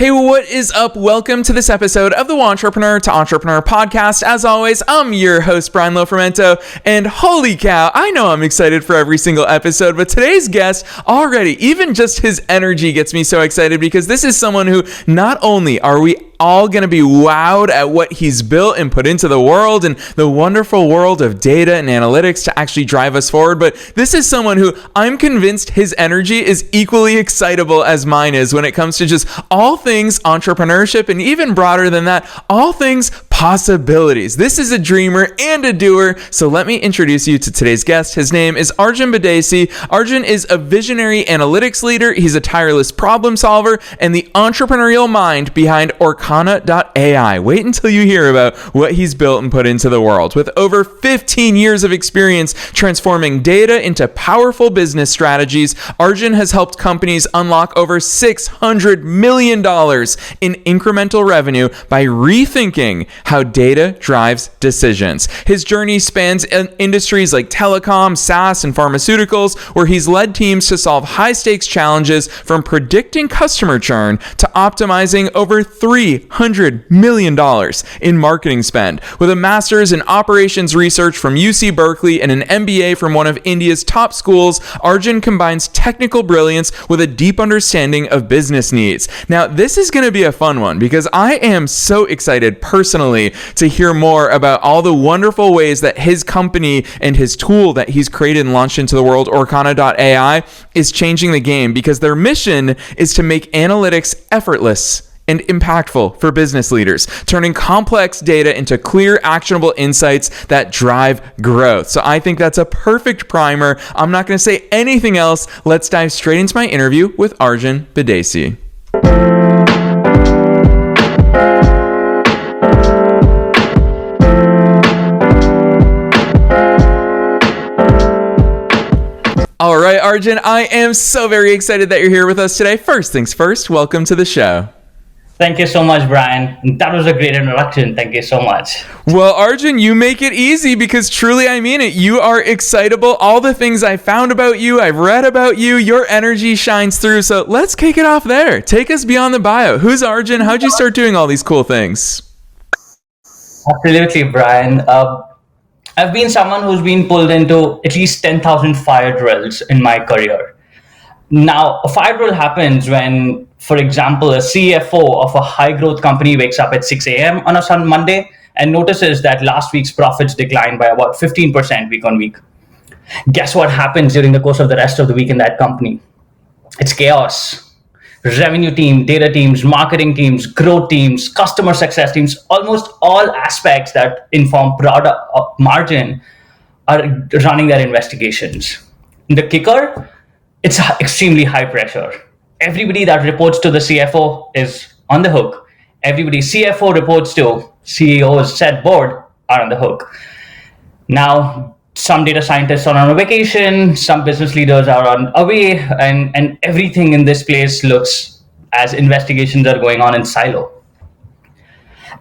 Hey, what is up? Welcome to this episode of the Entrepreneur to Entrepreneur podcast. As always, I'm your host, Brian Lofermento, and holy cow, I know I'm excited for every single episode, but today's guest already, even just his energy gets me so excited because this is someone who not only are we all going to be wowed at what he's built and put into the world and the wonderful world of data and analytics to actually drive us forward. But this is someone who I'm convinced his energy is equally excitable as mine is when it comes to just all things entrepreneurship and even broader than that, all things possibilities. This is a dreamer and a doer. So let me introduce you to today's guest. His name is Arjun Bidesi. Arjun is a visionary analytics leader. He's a tireless problem solver and the entrepreneurial mind behind Orcana.ai. Wait until you hear about what he's built and put into the world. With over 15 years of experience transforming data into powerful business strategies, Arjun has helped companies unlock over $600 million in incremental revenue by rethinking how data drives decisions. His journey spans industries like telecom, SaaS, and pharmaceuticals, where he's led teams to solve high-stakes challenges from predicting customer churn to optimizing over $300 million in marketing spend. With a master's in operations research from UC Berkeley and an MBA from one of India's top schools, Arjun combines technical brilliance with a deep understanding of business needs. Now, this is going to be a fun one because I am so excited personally to hear more about all the wonderful ways that his company and his tool that he's created and launched into the world, Orcana.ai, is changing the game because their mission is to make analytics effortless and impactful for business leaders, turning complex data into clear, actionable insights that drive growth. So I think that's a perfect primer. I'm not going to say anything else. Let's dive straight into my interview with Arjun Bidesi. All right, Arjun, I am so very excited that you're here with us today. First things first, welcome to the show. Thank you so much, Brian. That was a great introduction. Thank you so much. Well, Arjun, you make it easy because truly I mean it. You are excitable. All the things I found about you, I've read about you, your energy shines through. So let's kick it off there. Take us beyond the bio. Who's Arjun? How'd you start doing all these cool things? Absolutely, Brian. I've been someone who's been pulled into at least 10,000 fire drills in my career. Now, a fire drill happens when, for example, a CFO of a high-growth company wakes up at 6 a.m. on a Monday and notices that last week's profits declined by about 15% week on week. Guess what happens during the course of the rest of the week in that company? It's chaos. Revenue team, data teams, marketing teams, growth teams, customer success teams, almost all aspects that inform product margin are running their investigations. The kicker, it's extremely high pressure. Everybody that reports to the CFO is on the hook. Everybody CFO reports to CEO's set board are on the hook. Now, some data scientists are on a vacation, some business leaders are on away, and everything in this place looks as investigations are going on in silo.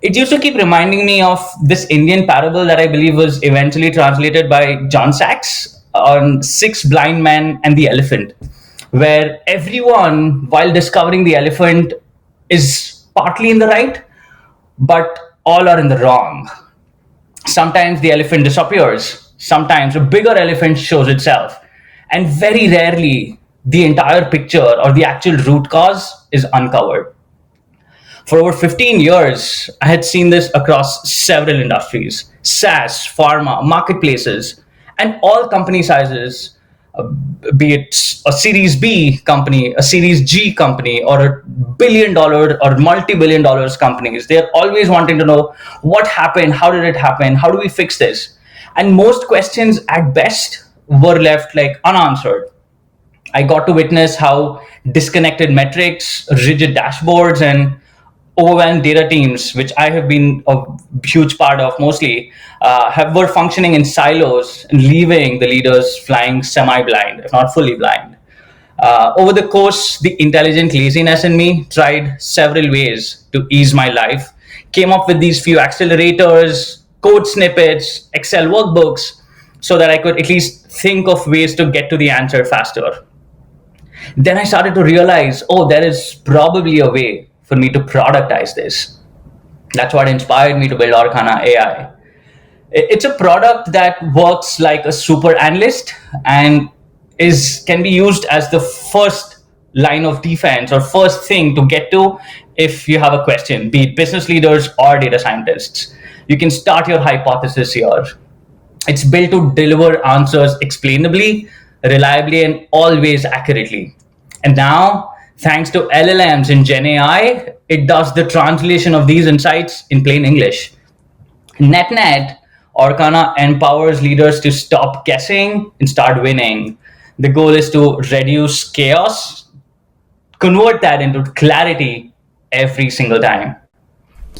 It used to keep reminding me of this Indian parable that I believe was eventually translated by John Sachs on 6 blind men and the elephant, where everyone, while discovering the elephant, is partly in the right, but all are in the wrong. Sometimes the elephant disappears. Sometimes a bigger elephant shows itself, and very rarely the entire picture or the actual root cause is uncovered. For over 15 years, I had seen this across several industries, SaaS, pharma, marketplaces, and all company sizes, be it a Series B company, a Series G company, or a $1 billion or multi-billion dollars companies. They're always wanting to know what happened, how did it happen, how do we fix this? And most questions at best were left unanswered. I got to witness how disconnected metrics, rigid dashboards, and overwhelmed data teams, which I have been a huge part of mostly, were functioning in silos and leaving the leaders flying semi-blind, if not fully blind. Over the course, the intelligent laziness in me tried several ways to ease my life, came up with these few accelerators, code snippets, Excel workbooks, so that I could at least think of ways to get to the answer faster. Then I started to realize, there is probably a way for me to productize this. That's what inspired me to build Orcana AI. It's a product that works like a super analyst and can be used as the first line of defense or first thing to get to if you have a question, be it business leaders or data scientists. You can start your hypothesis here. It's built to deliver answers explainably, reliably, and always accurately. And now, thanks to LLMs and Gen AI, it does the translation of these insights in plain English. Net net, Orcana empowers leaders to stop guessing and start winning. The goal is to reduce chaos, convert that into clarity every single time.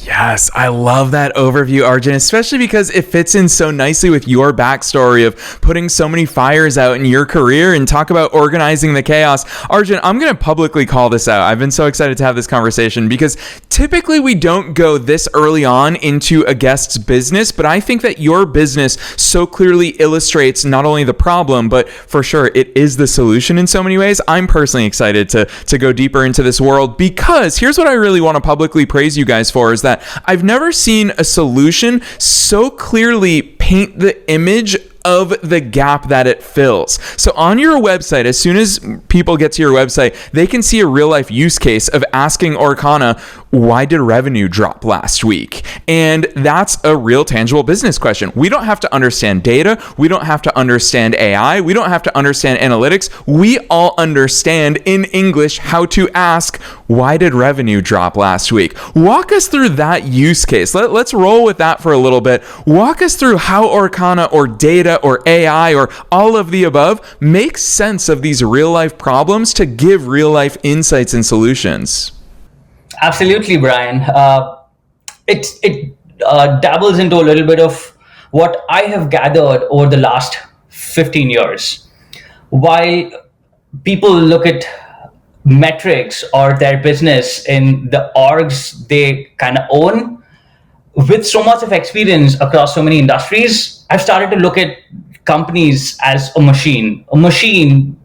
Yes, I love that overview, Arjun, especially because it fits in so nicely with your backstory of putting so many fires out in your career and talk about organizing the chaos. Arjun, I'm going to publicly call this out. I've been so excited to have this conversation because typically we don't go this early on into a guest's business, but I think that your business so clearly illustrates not only the problem, but for sure it is the solution in so many ways. I'm personally excited to go deeper into this world because here's what I really want to publicly praise you guys for is that I've never seen a solution so clearly paint the image of the gap that it fills. So on your website, as soon as people get to your website, they can see a real life use case of asking Orcana, why did revenue drop last week? And that's a real tangible business question. We don't have to understand data. We don't have to understand AI. We don't have to understand analytics. We all understand in English how to ask, why did revenue drop last week? Walk us through that use case. Let's roll with that for a little bit. Walk us through how Orcana or data or AI or all of the above makes sense of these real life problems to give real life insights and solutions. Absolutely, Brian. It dabbles into a little bit of what I have gathered over the last 15 years. While people look at metrics or their business in the orgs they kind of own, with so much of experience across so many industries, I've started to look at companies as a machine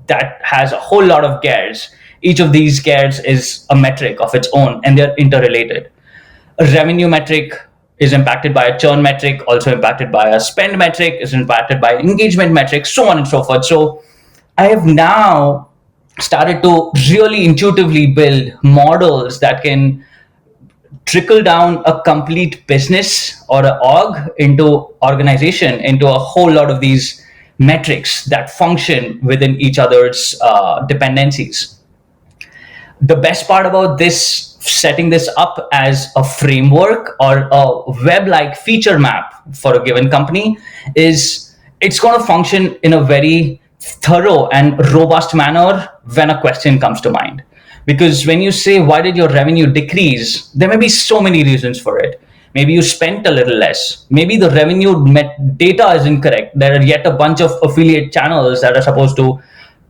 that has a whole lot of gears. Each of these gears is a metric of its own, and they're interrelated. A revenue metric is impacted by a churn metric, also impacted by a spend metric, is impacted by engagement metrics, so on and so forth. So I have now started to really intuitively build models that can trickle down a complete business or an org into organization into a whole lot of these metrics that function within each other's dependencies. The best part about this, setting this up as a framework or a web-like feature map for a given company, is it's going to function in a very thorough and robust manner when a question comes to mind. Because when you say, why did your revenue decrease? There may be so many reasons for it. Maybe you spent a little less. Maybe the revenue data is incorrect. There are yet a bunch of affiliate channels that are supposed to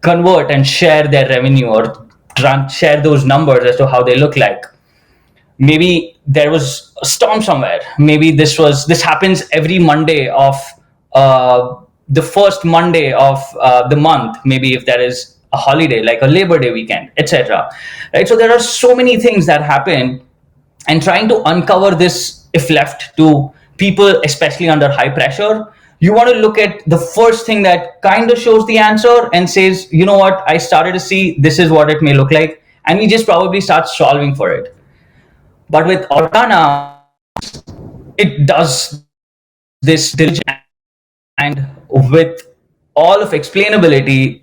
convert and share their revenue or share those numbers as to how they look like. Maybe there was a storm somewhere. Maybe this happens every Monday of the first Monday of the month. Maybe if there is a holiday like a Labor Day weekend, etc. Right. So there are so many things that happen, and trying to uncover this, if left to people, especially under high pressure, you want to look at the first thing that kind of shows the answer and says, you know what, I started to see this is what it may look like, and we just probably start solving for it. But with Orana, it does this diligence and with all of explainability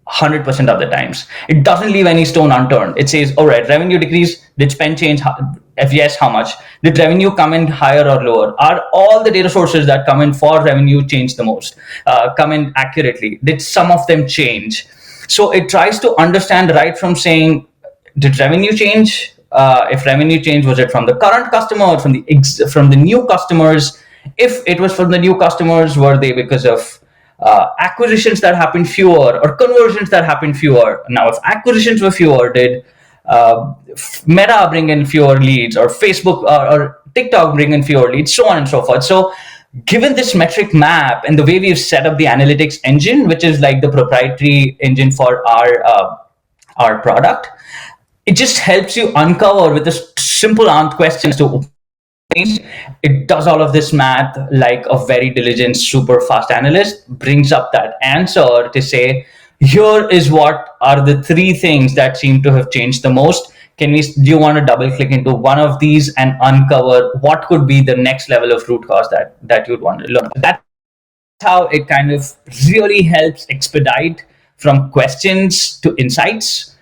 100% of the times. It doesn't leave any stone unturned. It says, all right, revenue decrease, did spend change? If yes, how much? Did revenue come in higher or lower? Are all the data sources that come in for revenue change the most? Come in accurately? Did some of them change? So it tries to understand right from saying, did revenue change? If revenue change, was it from the current customer or from the new customers? If it was from the new customers, were they because of acquisitions that happened fewer or conversions that happened fewer? Now, if acquisitions were fewer, did Meta bring in fewer leads, or Facebook or TikTok bring in fewer leads, so on and so forth? So given this metric map and the way we've set up the analytics engine, which is like the proprietary engine for our product, it just helps you uncover with a simple questions to it does all of this math like a very diligent, super fast analyst, brings up that answer to say, here is what are the three things that seem to have changed the most. Do you want to double click into one of these and uncover what could be the next level of root cause that you'd want to learn? That's how it kind of really helps expedite from questions to insights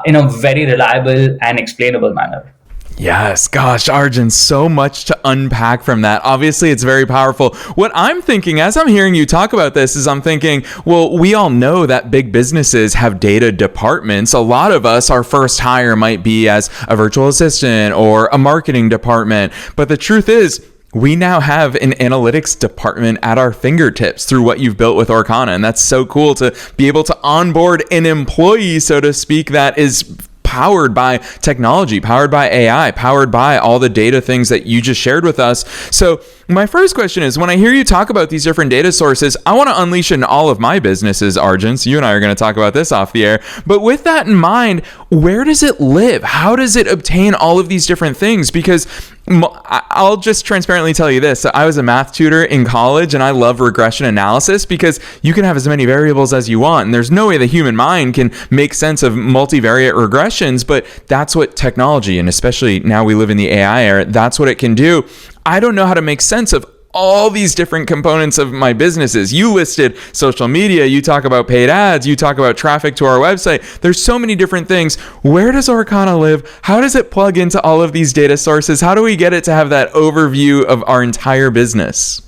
in a very reliable and explainable manner. Yes, gosh, Arjun, so much to unpack from that. Obviously, it's very powerful. What I'm thinking as I'm hearing you talk about this is I'm thinking, well, we all know that big businesses have data departments. A lot of us, our first hire might be as a virtual assistant or a marketing department. But the truth is, we now have an analytics department at our fingertips through what you've built with Orcana. And that's so cool to be able to onboard an employee, so to speak, that is powered by technology, powered by AI, powered by all the data things that you just shared with us. So my first question is, when I hear you talk about these different data sources, I want to unleash in all of my businesses, Arjun. So you and I are going to talk about this off the air. But with that in mind, where does it live? How does it obtain all of these different things? Because I'll just transparently tell you this. I was a math tutor in college, and I love regression analysis because you can have as many variables as you want. And there's no way the human mind can make sense of multivariate regressions, but that's what technology, and especially now we live in the AI era, that's what it can do. I don't know how to make sense of all these different components of my businesses. You listed social media, you talk about paid ads, you talk about traffic to our website. There's so many different things. Where does Orcana live? How does it plug into all of these data sources? How do we get it to have that overview of our entire business?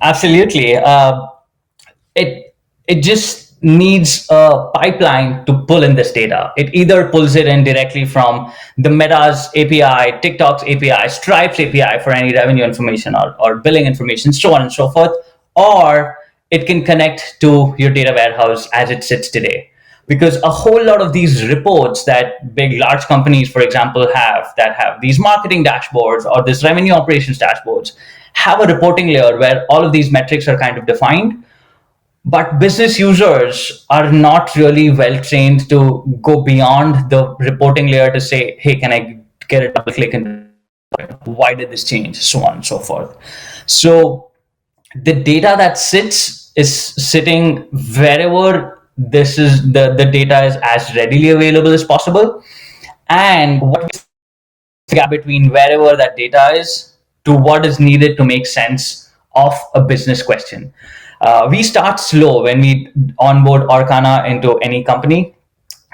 Absolutely. It just needs a pipeline to pull in this data. It either pulls it in directly from the Meta's API, TikTok's API, Stripe's API for any revenue information or billing information, so on and so forth, or it can connect to your data warehouse as it sits today. Because a whole lot of these reports that big, large companies, for example, that have these marketing dashboards or this revenue operations dashboards, have a reporting layer where all of these metrics are kind of defined. But business users are not really well trained to go beyond the reporting layer to say, hey, can I get a double click and why did this change? So on and so forth. So the data that is sitting wherever this is the data is as readily available as possible. And what is the gap between wherever that data is to what is needed to make sense of a business question. We start slow when we onboard Orcana into any company.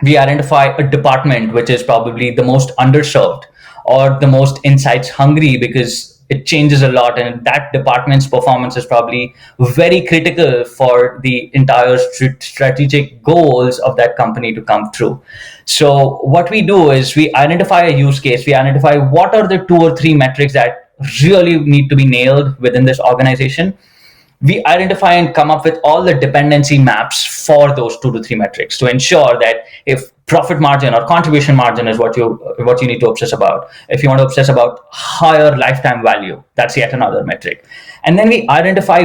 We identify a department which is probably the most underserved or the most insights hungry because it changes a lot, and that department's performance is probably very critical for the entire strategic goals of that company to come through. So what we do is we identify a use case, we identify what are the 2 or 3 metrics that really need to be nailed within this organization. We identify and come up with all the dependency maps for those 2 to 3 metrics to ensure that if profit margin or contribution margin is what you need to obsess about, if you want to obsess about higher lifetime value, that's yet another metric. And then we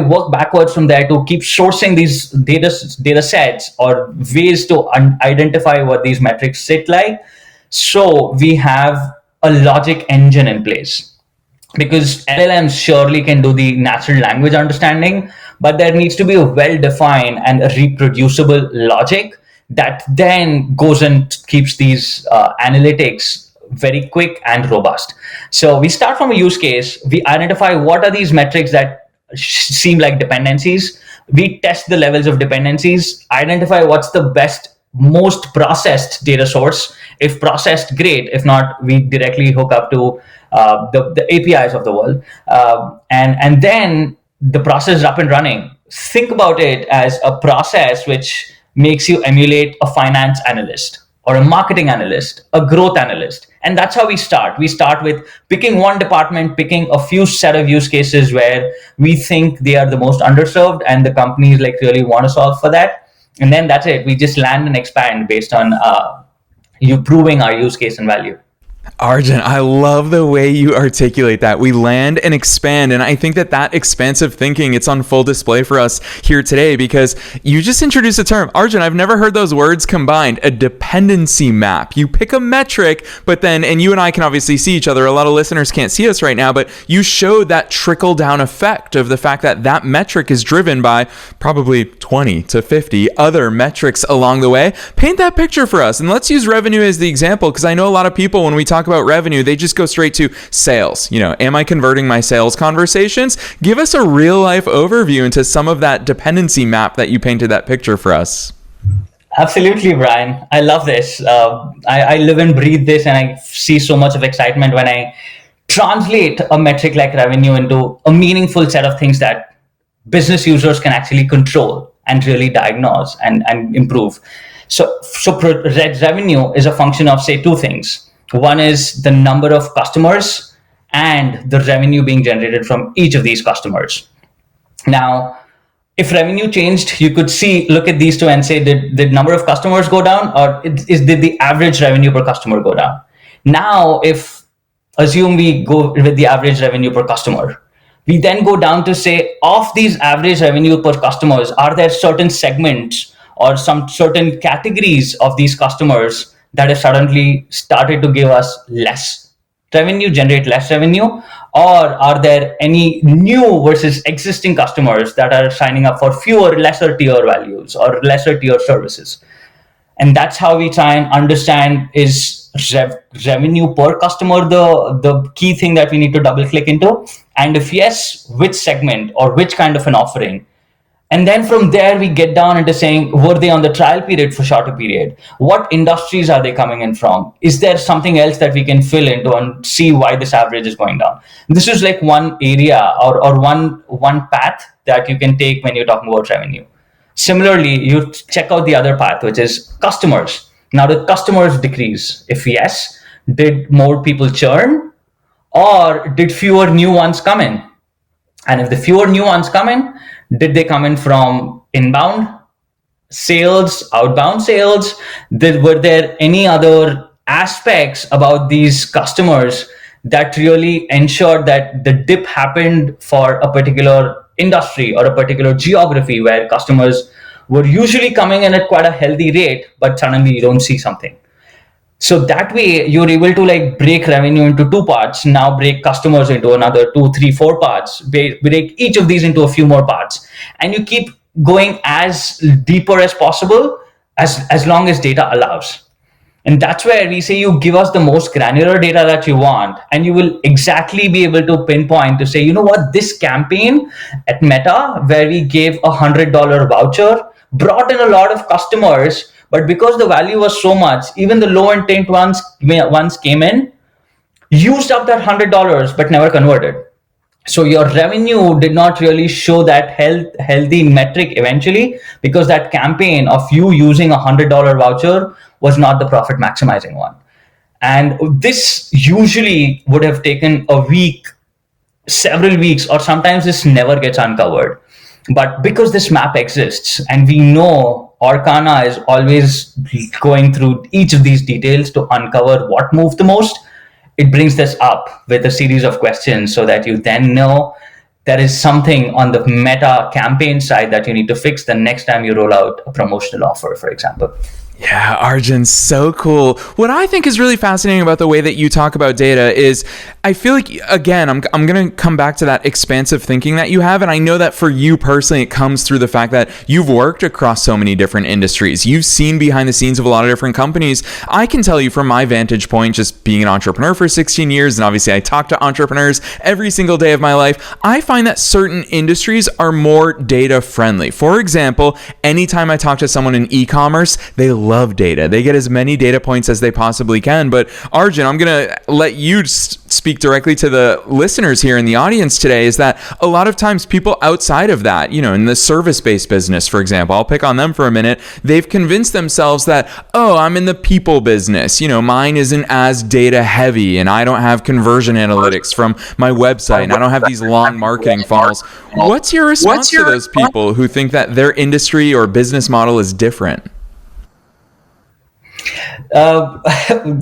work backwards from there to keep sourcing these data sets or ways to identify what these metrics sit like. So we have a logic engine in place. Because LLMs surely can do the natural language understanding, but there needs to be a well-defined and a reproducible logic that then goes and keeps these analytics very quick and robust. So we start from a use case, we identify what are these metrics that seem like dependencies, we test the levels of dependencies, identify what's the best, most processed data source. If processed, great. If not, we directly hook up to the APIs of the world. And then the process is up and running. Think about it as a process which makes you emulate a finance analyst or a marketing analyst, a growth analyst. And that's how we start. We start with picking one department, picking a few set of use cases where we think they are the most underserved and the companies like really want to solve for that. And then that's it. We just land and expand based on you proving our use case and value. Arjun, I love the way you articulate that. We land and expand, and I think that expansive thinking, it's on full display for us here today because you just introduced a term. Arjun, I've never heard those words combined, a dependency map. You pick a metric, but then, and you and I can obviously see each other. A lot of listeners can't see us right now, but you showed that trickle-down effect of the fact that that metric is driven by probably 20 to 50 other metrics along the way. Paint that picture for us, and let's use revenue as the example because I know a lot of people, when we talk about revenue, they just go straight to sales. Am I converting my sales conversations? Give us a real life overview into some of that dependency map that you painted that picture for us. Absolutely, Brian. I love this. I live and breathe this, and I see so much of excitement when I translate a metric like revenue into a meaningful set of things that business users can actually control and really diagnose and improve. So revenue is a function of, say, two things. One is the number of customers and the revenue being generated from each of these customers. Now, if revenue changed, you could look at these two and say, did number of customers go down, or did the average revenue per customer go down? Now, assume we go with the average revenue per customer, we then go down to say, of these average revenue per customers, are there certain segments or some certain categories of these customers that have suddenly started to give us less revenue, generate less revenue? Or are there any new versus existing customers that are signing up for lesser tier values or lesser tier services? And that's how we try and understand, is revenue per customer the key thing that we need to double click into? And if yes, which segment or which kind of an offering? And then from there, we get down into saying, were they on the trial period for shorter period? What industries are they coming in from? Is there something else that we can fill into and see why this average is going down? This is like one area or one path that you can take when you're talking about revenue. Similarly, you check out the other path, which is customers. Now, did customers decrease? If yes, did more people churn, or did fewer new ones come in? And if the fewer new ones come in, did they come in from inbound sales, outbound sales? Were there any other aspects about these customers that really ensured that the dip happened for a particular industry or a particular geography where customers were usually coming in at quite a healthy rate, but suddenly you don't see something? So that way you're able to break revenue into two parts, now break customers into another 2, 3, 4 parts, break each of these into a few more parts. And you keep going as deeper as possible as long as data allows. And that's where we say, you give us the most granular data that you want, and you will exactly be able to pinpoint to say, you know what, this campaign at Meta, where we gave $100 voucher, brought in a lot of customers, but because the value was so much, even the low intent ones came in, used up that $100, but never converted. So your revenue did not really show that healthy metric eventually, because that campaign of you using $100 voucher was not the profit maximizing one. And this usually would have taken a week, several weeks, or sometimes this never gets uncovered. But because this map exists and we know Orcana is always going through each of these details to uncover what moved the most, it brings this up with a series of questions so that you then know there is something on the Meta campaign side that you need to fix the next time you roll out a promotional offer, for example. Yeah, Arjun, so cool. What I think is really fascinating about the way that you talk about data is, I feel like, again, I'm going to come back to that expansive thinking that you have. And I know that for you personally, it comes through the fact that you've worked across so many different industries. You've seen behind the scenes of a lot of different companies. I can tell you from my vantage point, just being an entrepreneur for 16 years, and obviously I talk to entrepreneurs every single day of my life, I find that certain industries are more data friendly. For example, anytime I talk to someone in e-commerce, they love data. They get as many data points as they possibly can. But Arjun, I'm going to let you speak directly to the listeners here in the audience today, is that a lot of times people outside of that, in the service-based business, for example, I'll pick on them for a minute, they've convinced themselves that, oh, I'm in the people business, mine isn't as data heavy, and I don't have conversion analytics from my website, and I don't have these long marketing funnels. What's your response to those people who think that their industry or business model is different? Uh,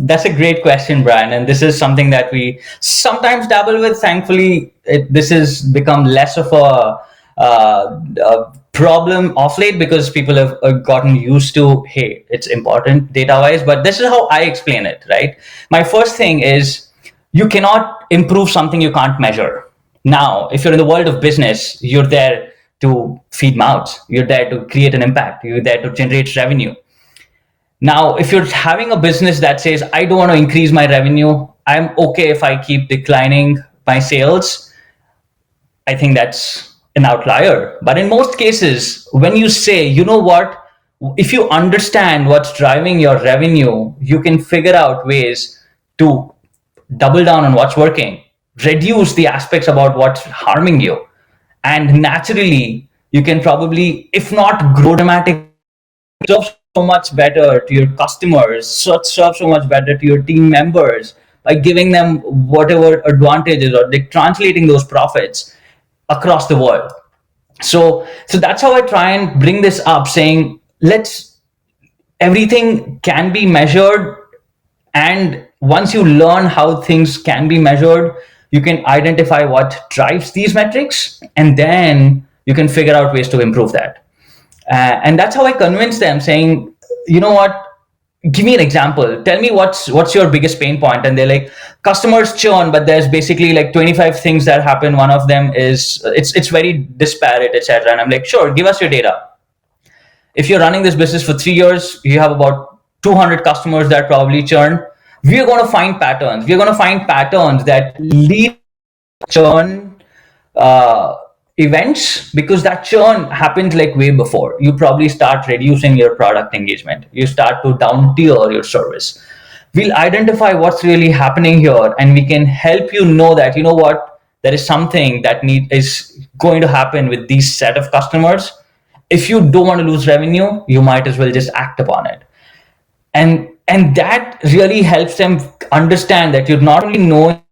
that's a great question, Brian. And this is something that we sometimes dabble with. Thankfully, this has become less of a problem of late because people have gotten used to, hey, it's important data wise. But this is how I explain it, right? My first thing is you cannot improve something you can't measure. Now, if you're in the world of business, you're there to feed mouths, you're there to create an impact, you're there to generate revenue. Now, if you're having a business that says, I don't want to increase my revenue, I'm okay if I keep declining my sales, I think that's an outlier. But in most cases, when you say, you know what, if you understand what's driving your revenue, you can figure out ways to double down on what's working, reduce the aspects about what's harming you. And naturally, you can probably, if not grow dramatically, serve so much better to your customers, serve so much better to your team members by giving them whatever advantages or like translating those profits across the world. So that's how I try and bring this up, saying let's everything can be measured, and once you learn how things can be measured, you can identify what drives these metrics, and then you can figure out ways to improve that. And that's how I convince them, saying, you know what, give me an example. Tell me what's your biggest pain point. And they're like, customers churn, but there's basically like 25 things that happen. One of them is it's very disparate, etc. And I'm like, sure, give us your data. If you're running this business for 3 years, you have about 200 customers that probably churn. We're going to find patterns. We're going to find patterns that lead churn uh, events, because that churn happens like way before. You probably start reducing your product engagement. You start to down tier your service. We'll identify what's really happening here, and we can help you know that, you know what, there is something that is going to happen with these set of customers. If you don't want to lose revenue, you might as well just act upon it. And that really helps them understand that you're not only knowing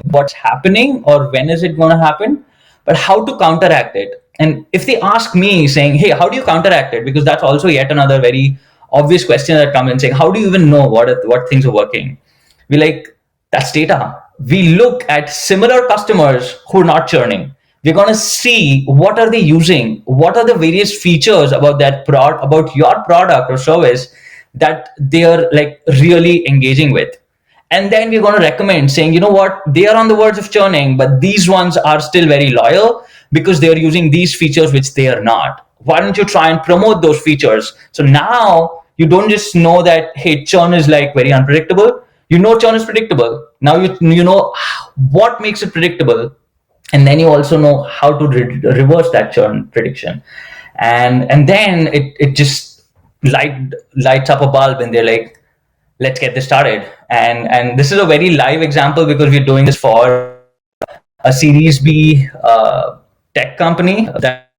what's happening or when is it going to happen, but how to counteract it. And if they ask me saying, hey, how do you counteract it, because that's also yet another very obvious question that comes in, saying, how do you even know what things are working? We like, that's data. We look at similar customers who are not churning. We're going to see what are they using, what are the various features about about your product or service that they are like really engaging with. And then we're going to recommend, saying, you know what, they are on the verge of churning, but these ones are still very loyal because they're using these features which they are not. Why don't you try and promote those features? So now you don't just know that, hey, churn is like very unpredictable. You know churn is predictable. Now you know what makes it predictable, and then you also know how to reverse that churn prediction. And then it just lights up a bulb, and they're like, let's get this started. And this is a very live example because we're doing this for a Series B tech company that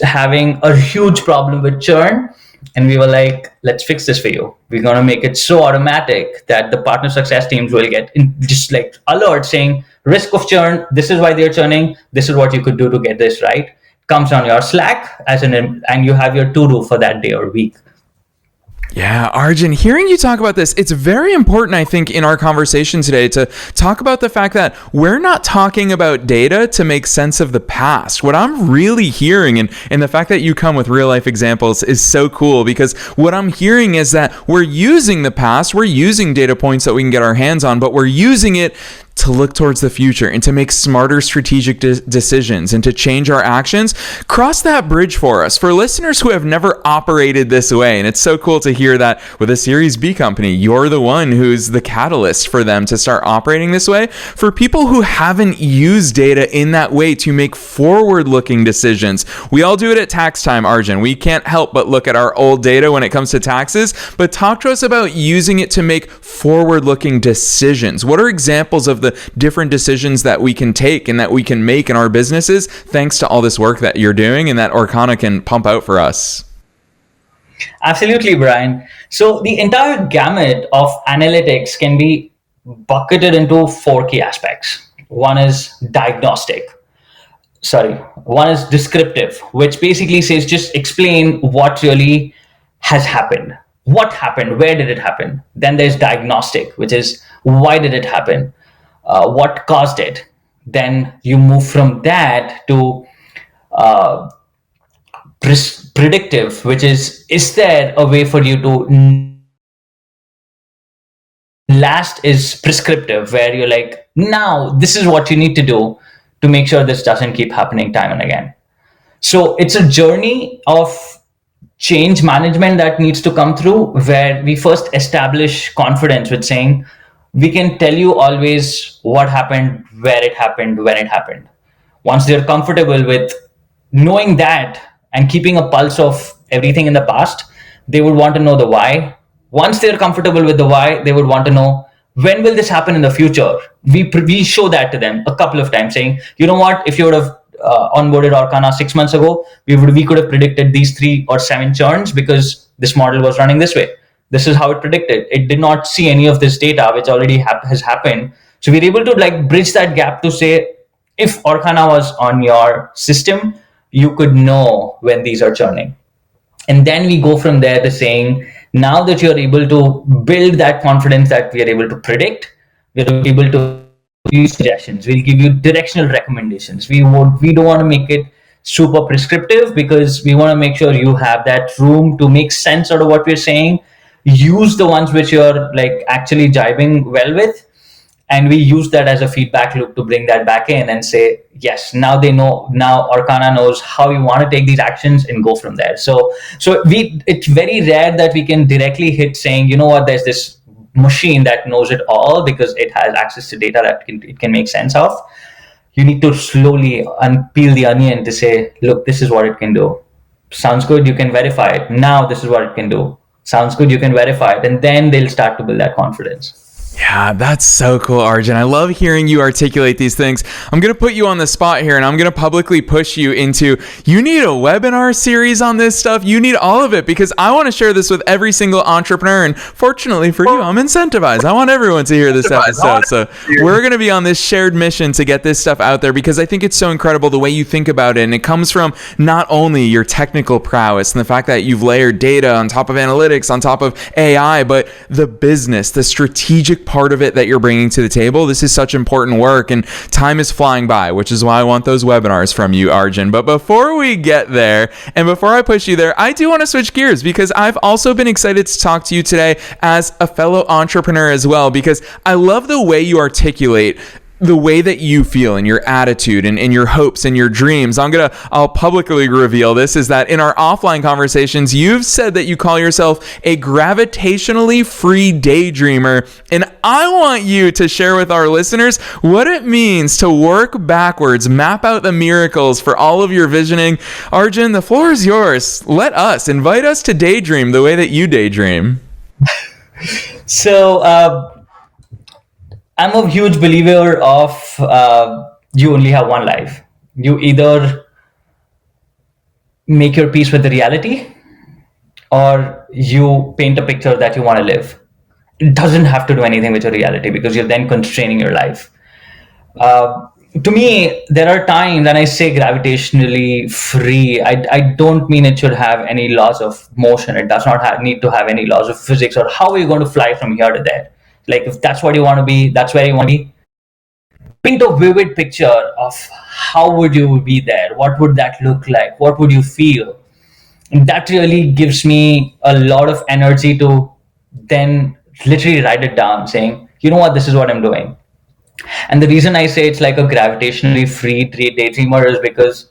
having a huge problem with churn. And we were like, let's fix this for you. We're going to make it so automatic that the partner success teams will get just like alerts saying risk of churn. This is why they're churning. This is what you could do to get this right. Comes on your Slack and you have your to-do for that day or week. Yeah, Arjun, hearing you talk about this, it's very important, I think, in our conversation today to talk about the fact that we're not talking about data to make sense of the past. What I'm really hearing, and the fact that you come with real life examples is so cool, because what I'm hearing is that we're using the past, we're using data points that we can get our hands on, but we're using it to look towards the future and to make smarter strategic decisions and to change our actions. Cross that bridge for us. For listeners who have never operated this way, and it's so cool to hear that with a Series B company, you're the one who's the catalyst for them to start operating this way. For people who haven't used data in that way to make forward-looking decisions, we all do it at tax time, Arjun. We can't help but look at our old data when it comes to taxes, but talk to us about using it to make forward-looking decisions. What are examples of the different decisions that we can take and that we can make in our businesses thanks to all this work that you're doing and that Orcana can pump out for us? Absolutely, Brian. So the entire gamut of analytics can be bucketed into four key aspects. One is one is descriptive, which basically says just explain what really has happened. What happened? Where did it happen? Then there's diagnostic, which is why did it happen? What caused it? Then you move from that to uh, predictive, which is there a way for you to. Last is prescriptive, where you're like, now this is what you need to do to make sure this doesn't keep happening time and again. So it's a journey of change management that needs to come through, where we first establish confidence with saying, we can tell you always what happened, where it happened, when it happened. Once they're comfortable with knowing that and keeping a pulse of everything in the past, they would want to know the why. Once they're comfortable with the why, they would want to know, when will this happen in the future. We show that to them a couple of times, saying, you know what, if you would have onboarded Orcana 6 months ago, we could have predicted these 3 or 7 churns because this model was running this way. This is how it predicted. It did not see any of this data which already has happened. So we're able to like bridge that gap to say, if Orcana was on your system, you could know when these are churning. And then we go from there to saying, now that you're able to build that confidence that we are able to predict, we're able to use suggestions. We'll give you directional recommendations. We don't want to make it super prescriptive, because we want to make sure you have that room to make sense out of what we're saying. Use the ones which you're like actually jiving well with, and we use that as a feedback loop to bring that back in and say, yes, now they know, now Orcana knows how you want to take these actions, and go from there. So it's very rare that we can directly hit saying, you know what, there's this machine that knows it all because it has access to data that it can make sense of. You need to slowly unpeel the onion to say, look, this is what it can do. Sounds good, you can verify it. Now this is what it can do. Sounds good, you can verify it. And then they'll start to build that confidence. Yeah, that's so cool, Arjun. I love hearing you articulate these things. I'm going to put you on the spot here, and I'm going to publicly push you into, you need a webinar series on this stuff. You need all of it, because I want to share this with every single entrepreneur. And fortunately for you, I'm incentivized. I want everyone to hear this episode. So we're going to be on this shared mission to get this stuff out there, because I think it's so incredible the way you think about it. And it comes from not only your technical prowess and the fact that you've layered data on top of analytics, on top of AI, but the business, the strategic part of it that you're bringing to the table. This is such important work, and time is flying by, which is why I want those webinars from you, Arjun. But before we get there, and before I push you there, I do want to switch gears, because I've also been excited to talk to you today as a fellow entrepreneur as well, because I love the way you articulate the way that you feel and your attitude and your hopes and your dreams. I'll publicly reveal this, is that in our offline conversations, you've said that you call yourself a gravitationally free daydreamer. And I want you to share with our listeners what it means to work backwards, map out the miracles for all of your visioning. Arjun, the floor is yours. Invite us to daydream the way that you daydream. So, I'm a huge believer of you only have one life. You either make your peace with the reality, or you paint a picture that you want to live. It doesn't have to do anything with your reality, because you're then constraining your life. To me, there are times, and I say gravitationally free, I don't mean it should have any laws of motion. It does not need to have any laws of physics, or how are you going to fly from here to there. Like, if that's what you want to be, that's where you want to be. Paint a vivid picture of how would you be there, what would that look like, what would you feel. And that really gives me a lot of energy to then literally write it down, saying, you know what, this is what I'm doing. And the reason I say it's like a gravitationally free daydreamer is because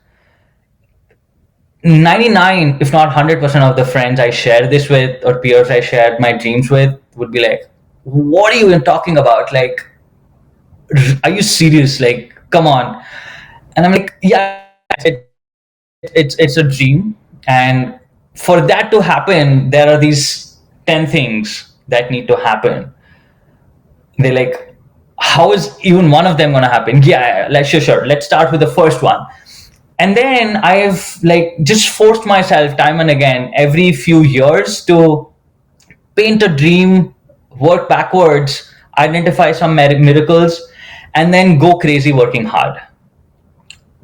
99, if not 100% of the friends I share this with, or peers I shared my dreams with, would be like, what are you even talking about? Like, are you serious? Like, come on. And I'm like, yeah, it's a dream. And for that to happen, there are these 10 things that need to happen. They're like, how is even one of them going to happen? Yeah, like, sure. Let's start with the first one. And then I've like just forced myself time and again every few years to paint a dream, work backwards, identify some miracles, and then go crazy working hard.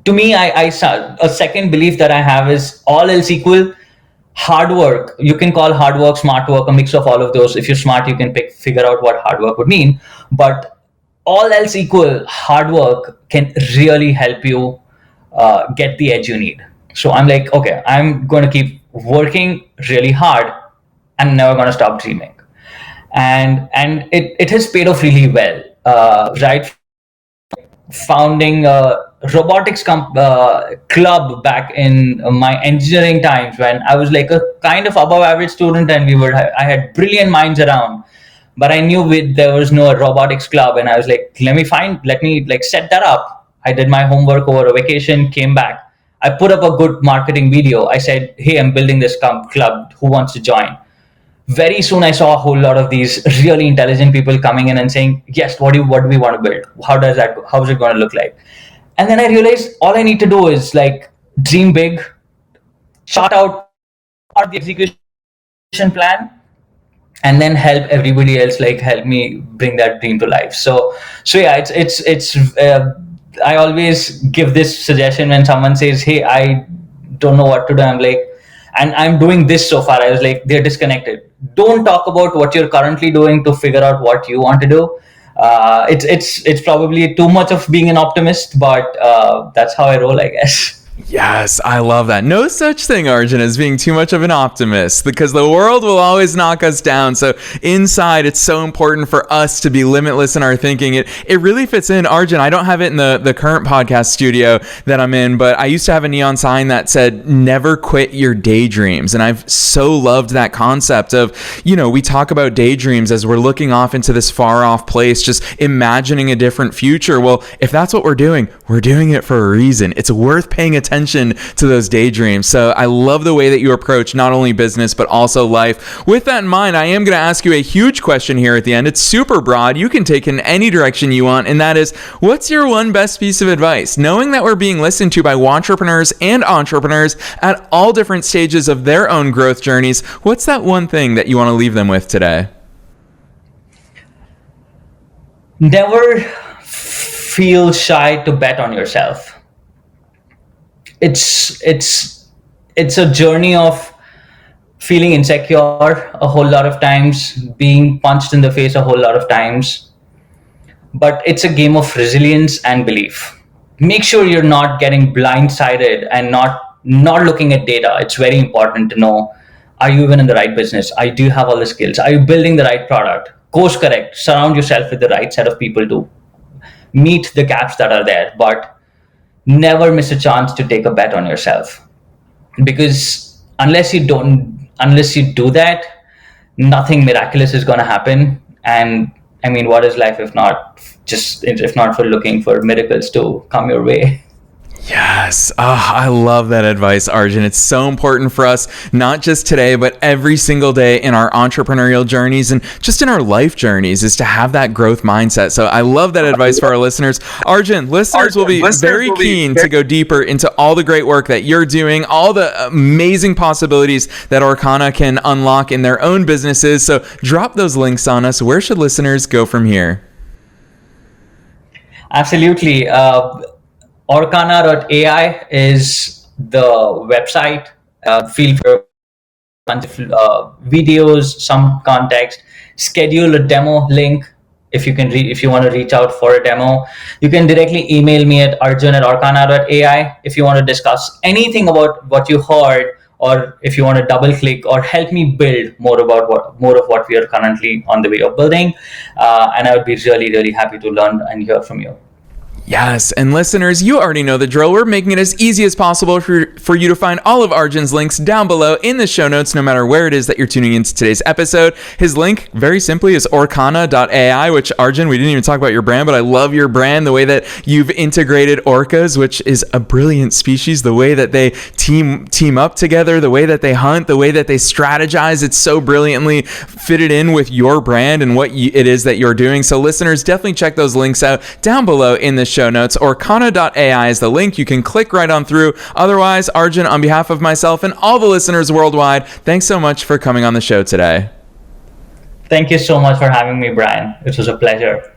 To me, a second belief that I have is, all else equal, hard work, you can call hard work, smart work, a mix of all of those. If you're smart, you can figure out what hard work would mean. But all else equal, hard work can really help you get the edge you need. So I'm like, okay, I'm going to keep working really hard. I'm never going to stop dreaming. And it has paid off really well. Right, founding a robotics club back in my engineering times, when I was like a kind of above average student, and I had brilliant minds around, but I knew there was no robotics club, and I was like, let me like set that up. I did my homework over a vacation, came back. I put up a good marketing video. I said, hey, I'm building this club. Who wants to join? Very soon I saw a whole lot of these really intelligent people coming in and saying, yes, what do we want to build? How is it going to look like? And then I realized all I need to do is like dream big, chart out the execution plan, and then help everybody else like help me bring that dream to life. So yeah, I always give this suggestion when someone says, hey, I don't know what to do. I'm like, and I'm doing this so far. I was like, they're disconnected. Don't talk about what you're currently doing to figure out what you want to do. It's probably too much of being an optimist, but that's how I roll, I guess. Yes, I love that. No such thing, Arjun, as being too much of an optimist, because the world will always knock us down. So inside, it's so important for us to be limitless in our thinking. It really fits in. Arjun, I don't have it in the current podcast studio that I'm in, but I used to have a neon sign that said, never quit your daydreams. And I've so loved that concept of, we talk about daydreams as we're looking off into this far off place, just imagining a different future. Well, if that's what we're doing it for a reason. It's worth paying attention to those daydreams. So I love the way that you approach not only business, but also life. With that in mind, I am going to ask you a huge question here at the end. It's super broad. You can take in any direction you want. And that is, what's your one best piece of advice? Knowing that we're being listened to by entrepreneurs and entrepreneurs at all different stages of their own growth journeys, what's that one thing that you want to leave them with today? Never feel shy to bet on yourself. It's a journey of feeling insecure a whole lot of times, being punched in the face a whole lot of times, but it's a game of resilience and belief. Make sure you're not getting blindsided and not looking at data. It's very important to know, are you even in the right business? Do you have all the skills? Are you building the right product? Course correct. Surround yourself with the right set of people to meet the gaps that are there, but never miss a chance to take a bet on yourself, because unless you do that, nothing miraculous is going to happen. And I mean, what is life if not for looking for miracles to come your way? Yes. I love that advice, Arjun. It's so important for us, not just today, but every single day in our entrepreneurial journeys and just in our life journeys, is to have that growth mindset. So I love that advice for our listeners. Arjun, listeners will be very keen to go deeper into all the great work that you're doing, all the amazing possibilities that Orcana can unlock in their own businesses. So drop those links on us. Where should listeners go from here? Absolutely. Orcana.ai is the website. Feel free to videos, some context, schedule a demo link. If you want to reach out for a demo, you can directly email me at arjun@orcana.ai. If you want to discuss anything about what you heard, or if you want to double click or help me build more of what we are currently on the way of building, and I would be really, really happy to learn and hear from you. Yes, and listeners, you already know the drill. We're making it as easy as possible for you to find all of Arjun's links down below in the show notes, no matter where it is that you're tuning into today's episode. His link, very simply, is Orcana.ai, which, Arjun, we didn't even talk about your brand, but I love your brand, the way that you've integrated orcas, which is a brilliant species, the way that they team up together, the way that they hunt, the way that they strategize. It's so brilliantly fitted in with your brand and what it is that you're doing. So listeners, definitely check those links out down below in the show notes. Orcana.ai is the link. You can click right on through. Otherwise, Arjun, on behalf of myself and all the listeners worldwide, thanks so much for coming on the show today. Thank you so much for having me, Brian. It was a pleasure.